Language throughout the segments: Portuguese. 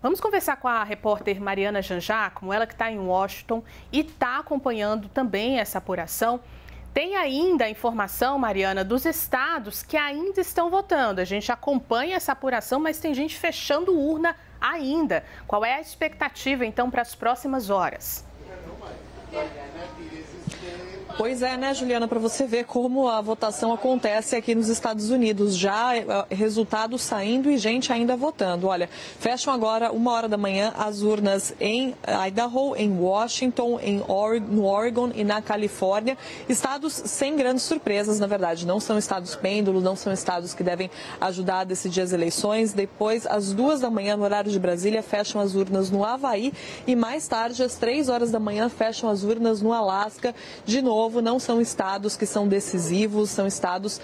Vamos conversar com a repórter Mariana Janjacmo, ela que está em Washington e está acompanhando também essa apuração. Tem ainda a informação, Mariana, dos estados que ainda estão votando. A gente acompanha essa apuração, mas tem gente fechando urna ainda. Qual é a expectativa, então, para as próximas horas? Pois é, né, Juliana, para você ver como a votação acontece aqui nos Estados Unidos. Já resultados saindo e gente ainda votando. Olha, fecham agora 1h da manhã as urnas em Idaho, em Washington, no Oregon e na Califórnia. Estados sem grandes surpresas, na verdade. Não são estados pêndulo, não são estados que devem ajudar a decidir as eleições. Depois, às 2h da manhã, no horário de Brasília, fecham as urnas no Havaí. E mais tarde, às 3h da manhã, fecham as urnas no Alasca. De novo, não são estados que são decisivos, são estados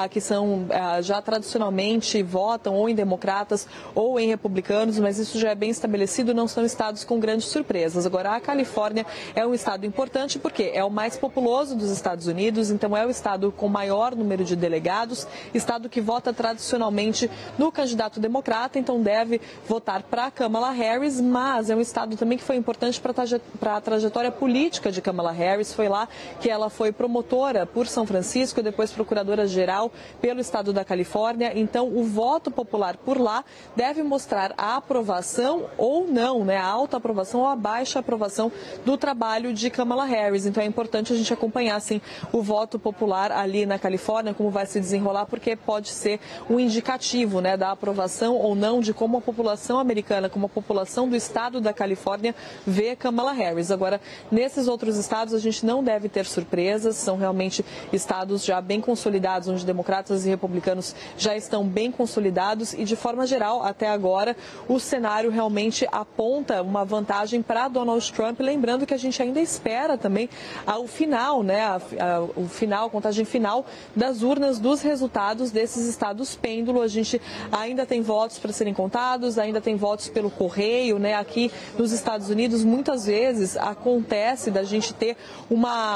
que são já tradicionalmente votam ou em democratas ou em republicanos, mas isso já é bem estabelecido, não são estados com grandes surpresas. Agora, a Califórnia é um estado importante porque é o mais populoso dos Estados Unidos, então é o estado com maior número de delegados, estado que vota tradicionalmente no candidato democrata, então deve votar para Kamala Harris, mas é um estado também que foi importante para a trajetória política de Kamala Harris. Foi lá que ela foi promotora por São Francisco, depois procuradora-geral pelo estado da Califórnia. Então, o voto popular por lá deve mostrar a aprovação ou não, né, a alta aprovação ou a baixa aprovação do trabalho de Kamala Harris. Então, é importante a gente acompanhar, assim, o voto popular ali na Califórnia, como vai se desenrolar, porque pode ser um indicativo, né, da aprovação ou não de como a população americana, como a população do estado da Califórnia vê Kamala Harris. Agora, nesses outros estados, a gente não deve ter surpresas, são realmente estados já bem consolidados, onde democratas e republicanos já estão bem consolidados e, de forma geral, até agora, o cenário realmente aponta uma vantagem para Donald Trump, lembrando que a gente ainda espera também ao final, né, a contagem final das urnas dos resultados desses estados pêndulo. A gente ainda tem votos para serem contados, ainda tem votos pelo correio, né, aqui nos Estados Unidos, muitas vezes acontece da gente ter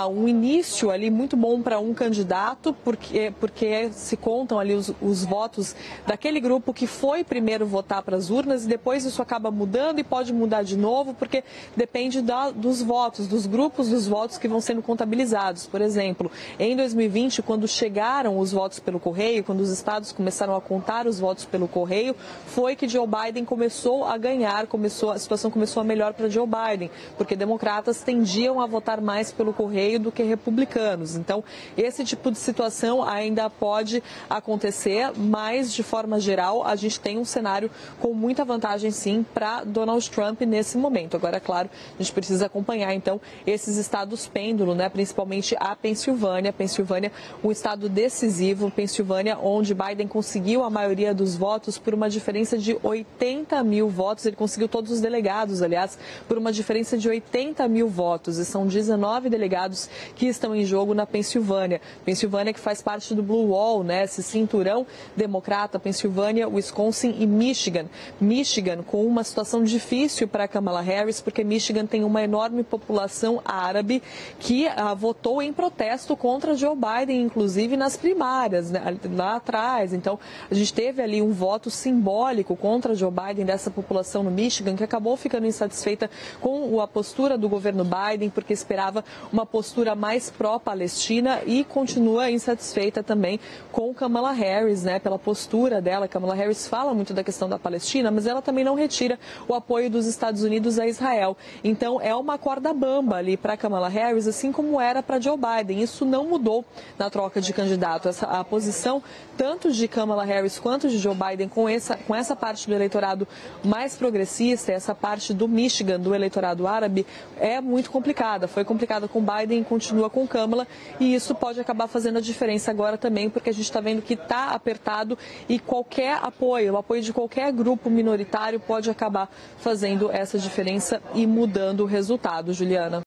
um início ali muito bom para um candidato, porque se contam ali os votos daquele grupo que foi primeiro votar para as urnas e depois isso acaba mudando e pode mudar de novo, porque depende dos votos, dos grupos dos votos que vão sendo contabilizados. Por exemplo, em 2020, quando chegaram os votos pelo correio, quando os estados começaram a contar os votos pelo correio, foi que Joe Biden começou a ganhar, a situação começou a melhor para Joe Biden, porque democratas tendiam a votar mais pelo correio do que republicanos. Então, esse tipo de situação ainda pode acontecer, mas, de forma geral, a gente tem um cenário com muita vantagem, sim, para Donald Trump nesse momento. Agora, claro, a gente precisa acompanhar, então, esses estados pêndulo, né, principalmente a Pensilvânia. Pensilvânia, um estado decisivo. Pensilvânia, onde Biden conseguiu a maioria dos votos por uma diferença de 80 mil votos. Ele conseguiu todos os delegados, aliás, por uma diferença de 80 mil votos. E são 19 delegados que estão em jogo na Pensilvânia. Pensilvânia que faz parte do Blue Wall, né, esse cinturão democrata. Pensilvânia, Wisconsin e Michigan. Michigan com uma situação difícil para Kamala Harris, porque Michigan tem uma enorme população árabe que votou em protesto contra Joe Biden, inclusive nas primárias, né, lá atrás. Então, a gente teve ali um voto simbólico contra Joe Biden dessa população no Michigan, que acabou ficando insatisfeita com a postura do governo Biden, porque esperava uma postura mais pró-Palestina, e continua insatisfeita também com Kamala Harris, né, pela postura dela. Kamala Harris fala muito da questão da Palestina, mas ela também não retira o apoio dos Estados Unidos a Israel. Então, é uma corda bamba ali para Kamala Harris, assim como era para Joe Biden. Isso não mudou na troca de candidato. A posição tanto de Kamala Harris quanto de Joe Biden com essa parte do eleitorado mais progressista, essa parte do Michigan, do eleitorado árabe, é muito complicada. Foi complicada com Biden e continua com Kamala, e isso pode acabar fazendo a diferença agora também, porque a gente está vendo que está apertado e qualquer apoio, o apoio de qualquer grupo minoritário pode acabar fazendo essa diferença e mudando o resultado, Juliana.